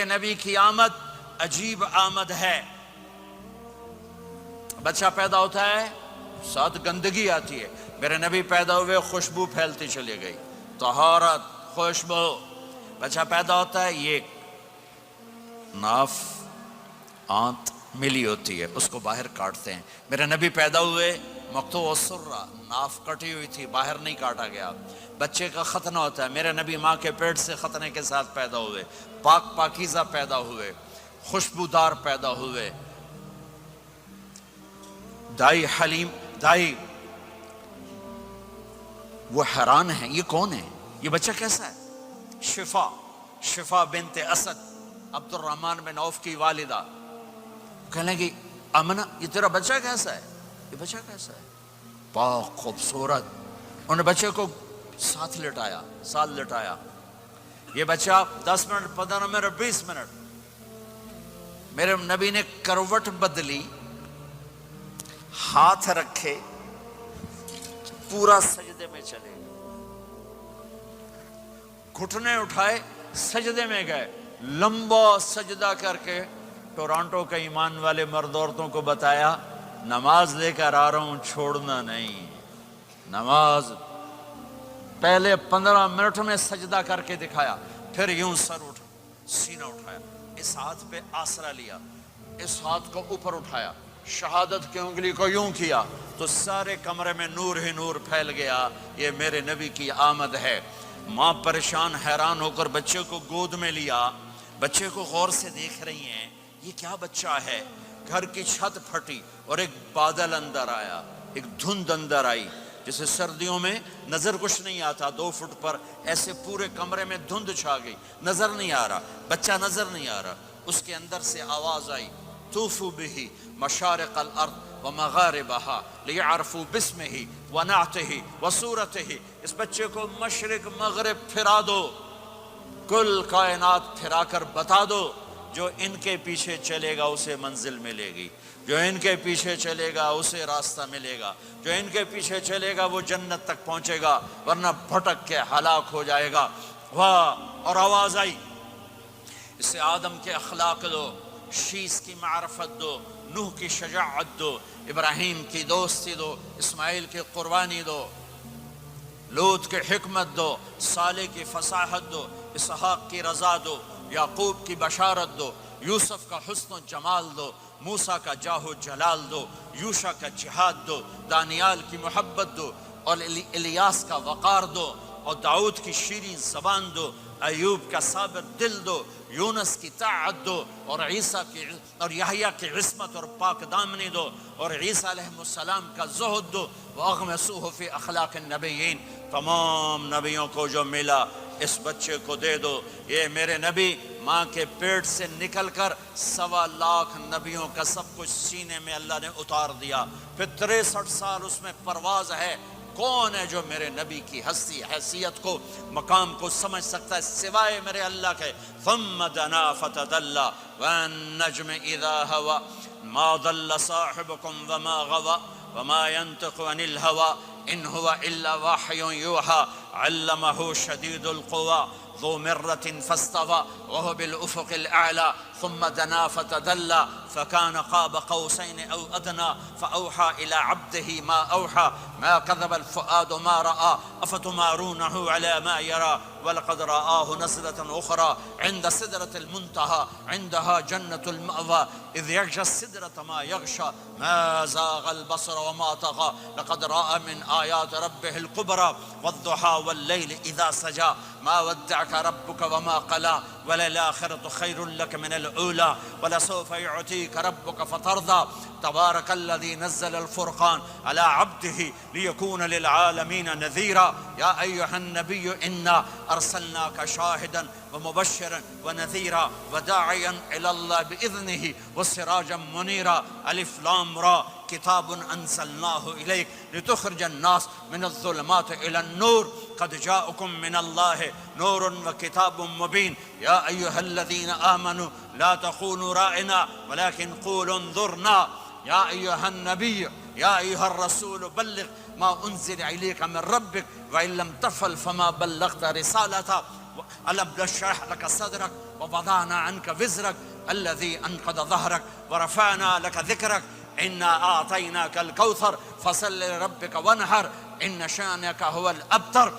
نبی کی آمد عجیب آمد ہے۔ بچہ پیدا ہوتا ہے، ساتھ گندگی آتی ہے، میرے نبی پیدا ہوئے خوشبو پھیلتی چلی گئی، طہارت، خوشبو۔ بچہ پیدا ہوتا ہے، یہ ناف آنت ملی ہوتی ہے، اس کو باہر کاٹتے ہیں۔ میرے نبی پیدا ہوئے مقطوع السرہ، ناف کٹی ہوئی تھی، باہر نہیں کاٹا گیا۔ بچے کا ختنہ ہوتا ہے، میرے نبی ماں کے پیٹ سے ختنے کے ساتھ پیدا ہوئے، پاک پاکیزہ پیدا ہوئے، خوشبودار پیدا ہوئے۔ دائی حلیم، دائی وہ حیران ہیں، یہ کون ہے، یہ بچہ کیسا ہے؟ شفا بنت اسد، عبد الرحمن بن عوف کی والدہ، کہنے لگی امنہ یہ تیرا بچہ کیسا ہے، یہ بچہ کیسا ہے، پاک خوبصورت۔ انہوں نے بچے کو ساتھ لٹایا، یہ بچہ 10 منٹ 15 منٹ 20 منٹ، میرے نبی نے کروٹ بدلی، ہاتھ رکھے، پورا سجدے میں چلے، گھٹنے اٹھائے، سجدے میں گئے، لمبا سجدہ کر کے ٹورانٹو کے ایمان والے مرد عورتوں کو بتایا نماز لے کر آ رہا ہوں، چھوڑنا نہیں، نماز۔ پہلے 15 منٹ میں سجدہ کر کے دکھایا، پھر یوں سینہ اٹھایا، اس ہاتھ پہ آسرا لیا، اس ہاتھ کو اوپر اٹھایا، شہادت کی انگلی کو یوں کیا تو سارے کمرے میں نور ہی نور پھیل گیا۔ یہ میرے نبی کی آمد ہے۔ ماں پریشان حیران ہو کر بچے کو گود میں لیا، بچے کو غور سے دیکھ رہی ہیں، یہ کیا بچہ ہے؟ گھر کی چھت پھٹی اور ایک بادل اندر آیا، ایک دھند اندر آئی، جیسے سردیوں میں نظر کچھ نہیں آتا 2 فٹ پر، ایسے پورے کمرے میں دھند چھا گئی، نظر نہیں آ رہا، بچہ نظر نہیں آ رہا۔ اس کے اندر سے آواز آئی طوفوا بہ مشارق الارض ومغاربہا لیعرفوا باسمہ ونعتہ وصورتہ۔ اس بچے کو مشرق مغرب پھرا دو، کل کائنات پھرا کر بتا دو، جو ان کے پیچھے چلے گا اسے منزل ملے گی، جو ان کے پیچھے چلے گا اسے راستہ ملے گا، جو ان کے پیچھے چلے گا وہ جنت تک پہنچے گا، ورنہ بھٹک کے ہلاک ہو جائے گا۔ واہ! اور آواز آئی اسے آدم کے اخلاق دو، شیس کی معرفت دو، نوح کی شجاعت دو، ابراہیم کی دوستی دو، اسماعیل کی قربانی دو، لوط کی حکمت دو، صالح کی فصاحت دو، اسحاق کی رضا دو، یعقوب کی بشارت دو، یوسف کا حسن و جمال دو، موسیٰ کا جاہ و جلال دو، یوشع کا جہاد دو، دانیال کی محبت دو، اور الیاس کا وقار دو، اور داؤد کی شیریں زبان دو، ایوب کا صابر دل دو، یونس کی طاعت دو، اور عیسیٰ کی اور یحییٰ کی عصمت اور پاک دامنی دو، اور عیسیٰ علیہ السلام کا زہد دو، وَأَغْمِسُوهُ فِي أَخْلَاقِ النَّبِيِّينَ۔ تمام نبیوں کو جو ملا اس بچے کو دے دو۔ یہ میرے نبی ماں کے پیٹ سے نکل کر 1.25 لاکھ نبیوں کا سب کچھ سینے میں اللہ نے اتار دیا، پھر 63 سال اس میں پرواز ہے۔ کون ہے جو میرے نبی کی ہستی حیثیت کو مقام کو سمجھ سکتا ہے سوائے میرے اللہ کے؟ ثم دنا فتدلى والنجم اذا هوى ما ضل صاحبكم وما غوى وما ينطق عن الهوى ان هو الا وحي يوحى علمه شديد القوى ذو مرة فاستوى وهو بالأفق الأعلى ثم دنا فتدلى فكان قاب قوسين أو أدنى فأوحى إلى عبده ما أوحى ما كذب الفؤاد ما رأى أفتمارونه على ما يرى ولقد رآه نزلة أخرى عند سدرة المنتهى عندها جنة المأوى إذ يغشى السدرة ما يغشى ما زاغ البصر وما طغى لقد رأى من آيات ربه الكبرى والضحى والليل إذا سجى ما ودعك ربك وما قلى وللآخرة خير لك من الأولى ولسوف يعطيك ربك فترضى تبارك الذي نزل الفرقان على عبده ليكون للعالمين نذيرا يا أيها النبي إنا أرسلناك شاهدا ومبشرا ونذيرا وداعيا إلى الله بإذنه وسراجا منيرا ألف لام را كتاب أنزلناه إليك لتخرج الناس من الظلمات إلى النور قد جاءكم من الله نور وكتاب مبين يا أيها الذين آمنوا لا تقولوا رائنا ولكن قولوا انظرنا يا أيها النبي يا أيها الرسول بلغ ما أنزل إليك من ربك وإن لم تفعل فما بلغت رسالته ألم نشرح لك صدرك وَوَضَعْنَا عَنْكَ وِزْرَكَ الَّذِي أَنْقَضَ ظَهْرَكَ وَرَفَعْنَا لَكَ ذِكْرَكَ إِنَّا أَعْطَيْنَاكَ الْكَوْثَرَ فَصَلِّ لِرَبِّكَ وَانْحَرْ إِنَّ شَانِئَكَ هُوَ الْأَبْتَرُ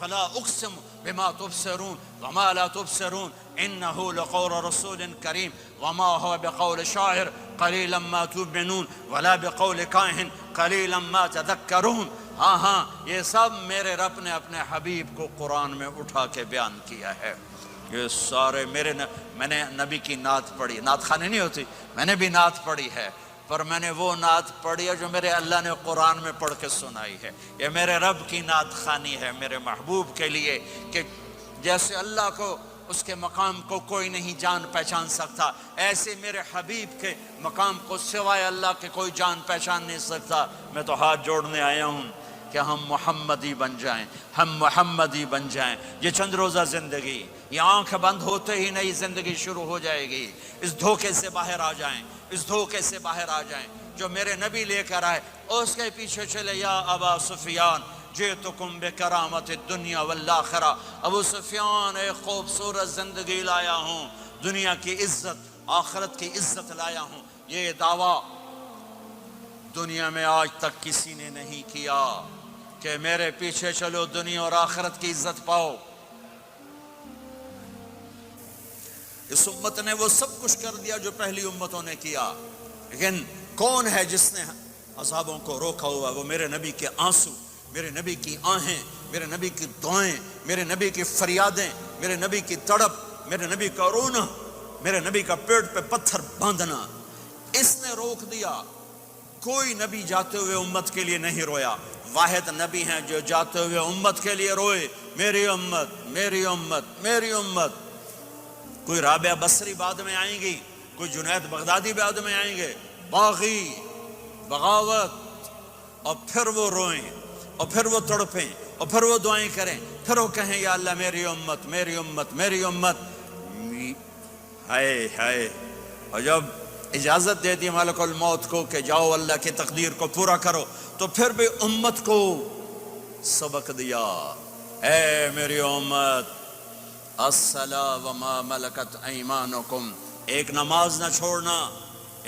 فلا أقسم بما تبصرون وما لا تبصرون إنه لقول رسول كريم وما هو بقول شاعر قليلا ما تؤمنون ولا بقول کاہن قليلا ما تذكرون. ہاں یہ سب میرے رب نے اپنے حبیب کو قرآن میں اٹھا کے بیان کیا ہے. یہ سارے میں نے نبی کی نعت پڑھی. نعت خانی نہیں ہوتی، میں نے بھی نعت پڑھی ہے، پر میں نے وہ نعت پڑھی ہے جو میرے اللہ نے قرآن میں پڑھ کے سنائی ہے. یہ میرے رب کی نعت خوانی ہے میرے محبوب کے لیے، کہ جیسے اللہ کو اس کے مقام کو کوئی نہیں جان پہچان سکتا، ایسے میرے حبیب کے مقام کو سوائے اللہ کے کوئی جان پہچان نہیں سکتا. میں تو ہاتھ جوڑنے آیا ہوں کہ ہم محمدی بن جائیں، ہم محمدی بن جائیں. یہ چند روزہ زندگی، یہ آنکھ بند ہوتے ہی نئی زندگی شروع ہو جائے گی. اس دھوکے سے باہر آ جائیں، اس دھوکے سے باہر آ جائیں جو میرے نبی لے کر آئے، اس کے پیچھے چلے. یا ابا سفیان جئتکم بکرامت الدنیا والآخرہ. ابو سفیان ایک خوبصورت زندگی لایا ہوں، دنیا کی عزت آخرت کی عزت لایا ہوں. یہ دعویٰ دنیا میں آج تک کسی نے نہیں کیا کہ میرے پیچھے چلو دنیا اور آخرت کی عزت پاؤ. اس امت نے وہ سب کچھ کر دیا جو پہلی امتوں نے کیا، لیکن کون ہے جس نے عذابوں کو روکا ہوا؟ وہ میرے نبی کے آنسو، میرے نبی کی آہیں، میرے نبی کی دعائیں، میرے نبی کی فریادیں، میرے نبی کی تڑپ، میرے نبی کا رونا، میرے نبی کا پیٹ پہ پتھر باندھنا. اس نے روک دیا. کوئی نبی جاتے ہوئے امت کے لیے نہیں رویا. واحد نبی ہیں جو جاتے ہوئے امت کے لیے روئے، میری امت میری امت میری امت. کوئی رابعہ بصری بعد میں آئیں گی، کوئی جنید بغدادی بعد میں آئیں گے، باغی بغاوت، اور پھر وہ روئیں اور پھر وہ تڑپیں اور پھر وہ دعائیں کریں، پھر وہ کہیں یا اللہ میری امت میری امت میری امت. ہائے ہائے. اور جب اجازت دے دی ملک الموت کو کہ جاؤ اللہ کی تقدیر کو پورا کرو، تو پھر بھی امت کو سبق دیا، اے میری امت الصلاۃ وما ملکت ایمانکم. ایک نماز نہ چھوڑنا،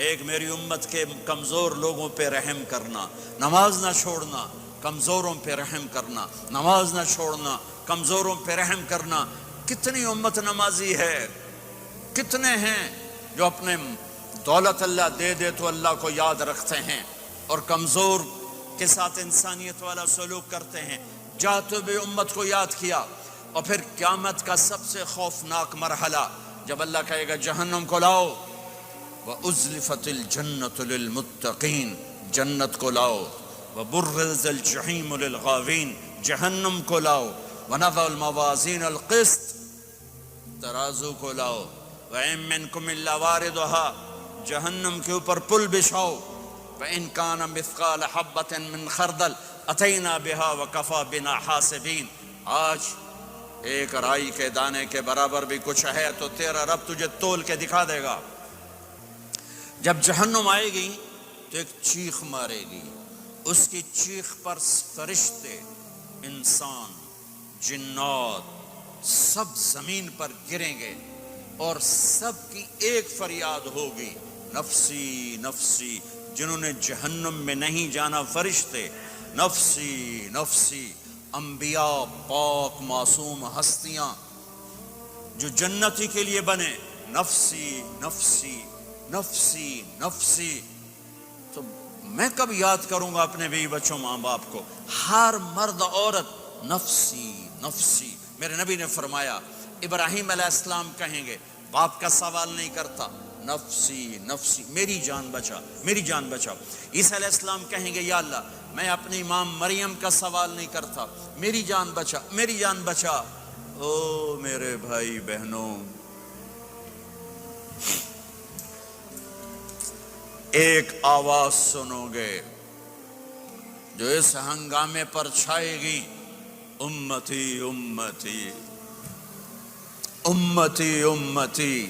ایک میری امت کے کمزور لوگوں پہ رحم کرنا. نماز نہ چھوڑنا، کمزوروں پہ رحم کرنا. نماز نہ چھوڑنا، کمزوروں پہ رحم کرنا. کتنی امت نمازی ہے، کتنے ہیں جو اپنے دولت اللہ دے دے تو اللہ کو یاد رکھتے ہیں اور کمزور کے ساتھ انسانیت والا سلوک کرتے ہیں. جاتے ہوئے امت کو یاد کیا. اور پھر قیامت کا سب سے خوفناک مرحلہ جب اللہ کہے گا جہنم کو لاؤ، وَأُزْلِفَتِ الْجَنَّةُ لِلْمُتَّقِينَ، جنت کو لاؤ. وَبُرِّزَ الْجَحِيمُ لِلْغَاوِينَ، جہنم کو لاؤ. وَنَضَعُ الْمَوَازِينَ الْقِسْطَ، ترازو کو لاؤ. وَإِن مِّنكُمْ إِلَّا وَارِدُهَا، جہنم کے اوپر پل بچھاؤ. وَإِن كَانَ مِثْقَالَ حَبَّةٍ مِّنْ خَرْدَلٍ أَتَيْنَا بِهَا وَكَفَى بِنَا حَاسِبِينَ. آج ایک رائی کے دانے کے برابر بھی کچھ ہے تو تیرا رب تجھے تول کے دکھا دے گا. جب جہنم آئے گی تو ایک چیخ مارے گی. اس کی چیخ پر فرشتے، انسان، جنات سب زمین پر گریں گے اور سب کی ایک فریاد ہوگی، نفسی نفسی. جنہوں نے جہنم میں نہیں جانا فرشتے، نفسی نفسی. انبیاء، پاک معصوم ہستیاں جو جنتی کے لیے بنے، نفسی نفسی نفسی نفسی. تو میں کب یاد کروں گا اپنے بیوی بچوں ماں باپ کو؟ ہر مرد عورت نفسی نفسی. میرے نبی نے فرمایا ابراہیم علیہ السلام کہیں گے، باپ کا سوال نہیں کرتا، نفسی نفسی، میری جان بچا میری جان بچا. عیسیٰ علیہ السلام کہیں گے یا اللہ میں اپنی ماں مریم کا سوال نہیں کرتا، میری جان بچا میری جان بچا. او میرے بھائی بہنوں، ایک آواز سنو گے جو اس ہنگامے پر چھائے گی، امتی امتی امتی امتی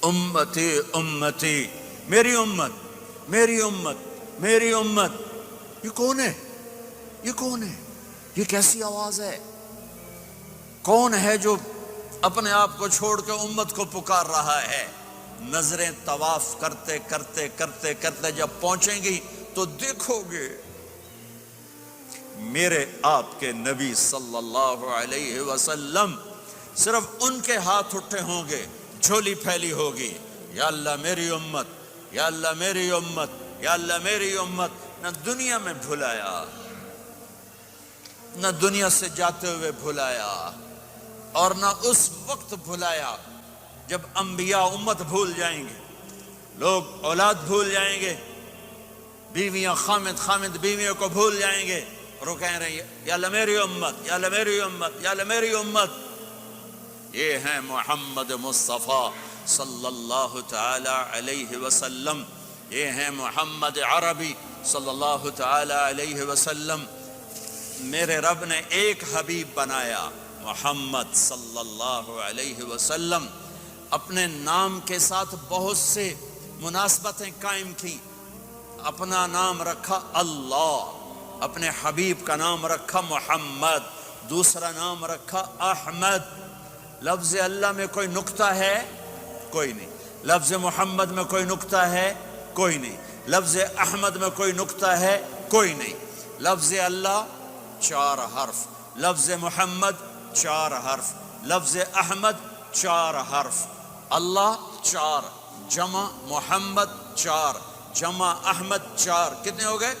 امتی امتی. میری امت میری امت میری امت. یہ کون ہے؟ یہ کون ہے؟ یہ کیسی آواز ہے؟ کون ہے جو اپنے آپ کو چھوڑ کے امت کو پکار رہا ہے۔ نظریں طواف کرتے کرتے کرتے کرتے جب پہنچیں گی تو دیکھو گے میرے آپ کے نبی صلی اللہ علیہ وسلم، صرف ان کے ہاتھ اٹھے ہوں گے، جھولی پھیلی ہوگی، یا اللہ میری امت، یا اللہ میری امت، یا اللہ میری امت۔ نہ دنیا میں بھلایا، نہ دنیا سے جاتے ہوئے بھلایا، اور نہ اس وقت بھلایا جب انبیاء امت بھول جائیں گے، لوگ اولاد بھول جائیں گے، بیویاں خامد بیویوں کو بھول جائیں گے، اور وہ کہہ رہے ہیں یا اللہ میری امت، یا اللہ میری امت، یا اللہ میری امت۔ یہ ہیں محمد مصطفیٰ صلی اللہ تعالی علیہ وسلم، یہ ہیں محمد عربی صلی اللہ تعالی علیہ وسلم۔ میرے رب نے ایک حبیب بنایا، محمد صلی اللہ علیہ وسلم۔ اپنے نام کے ساتھ بہت سے مناسبتیں قائم کی۔ اپنا نام رکھا اللہ، اپنے حبیب کا نام رکھا محمد، دوسرا نام رکھا احمد۔ لفظ اللہ میں کوئی نکتہ ہے؟ کوئی نہیں۔ لفظ محمد میں کوئی نکتہ ہے؟ کوئی نہیں۔ لفظ احمد میں کوئی نکتہ ہے؟ کوئی نہیں۔ لفظ اللہ 4 حرف، لفظ محمد 4 حرف، لفظ احمد 4 حرف۔ اللہ 4، جمع محمد 4، جمع احمد 4، کتنے ہو گئے؟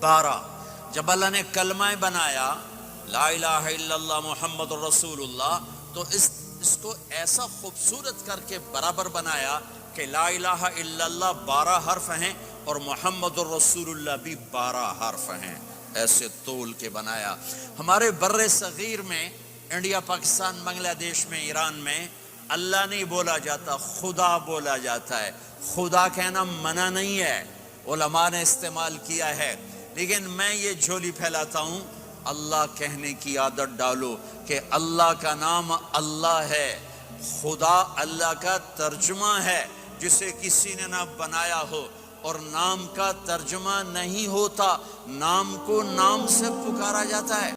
12۔ جب اللہ نے کلمہ بنایا لا الہ الا اللہ محمد رسول اللہ، تو اس کو ایسا خوبصورت کر کے برابر بنایا کہ لا الہ الا اللہ 12 حرف ہیں اور محمد الرسول اللہ بھی 12 حرف ہیں، ایسے تول کے بنایا۔ ہمارے بر صغیر میں، انڈیا، پاکستان، بنگلہ دیش میں، ایران میں اللہ نہیں بولا جاتا، خدا بولا جاتا ہے۔ خدا کہنا منع نہیں ہے، علماء نے استعمال کیا ہے، لیکن میں یہ جھولی پھیلاتا ہوں، اللہ کہنے کی عادت ڈالو کہ اللہ کا نام اللہ ہے، خدا اللہ کا ترجمہ ہے جسے کسی نے نہ بنایا ہو، اور نام کا ترجمہ نہیں ہوتا، نام کو نام سے پکارا جاتا ہے۔